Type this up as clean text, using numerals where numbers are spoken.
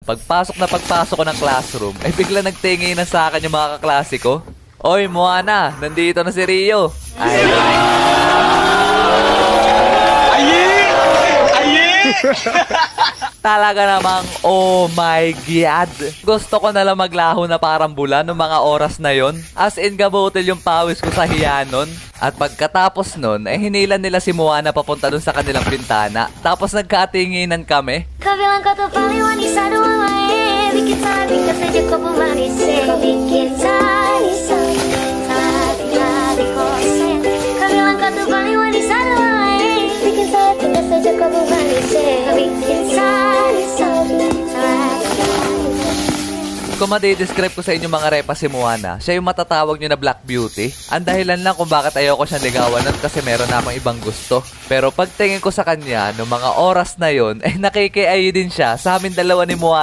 Pagpasok ko ng classroom, ay bigla nagtinginan sa akin yung mga kaklase ko. Oy, Moana, nandito na si Rio. Ay, talaga namang, oh my God. Gusto ko nalang maglaho na parang bula noong mga oras na yon. As in, gabutil yung pawis ko sa hiyanon. At pagkatapos nun, hinilan nila si Moana papunta dun sa kanilang bintana. Tapos nagkatinginan kami. Kabilang kau tuh paling wanita dua lain. Bikin saja kau pemanis. Bikin saja di kosen. Kabilang kau tuh paling wanita dua lain. Bikin saja kau pemanis. Bikin saja. Kung madidescribe ko sa inyo mga repa si Moana, siya yung matatawag nyo na Black Beauty. Ang dahilan lang kung bakit ayoko siyang ligawan nun kasi meron na akong ibang gusto. Pero pagtingin ko sa kanya, noong mga oras na yon, nakikiayi din siya sa amin dalawa ni Moana.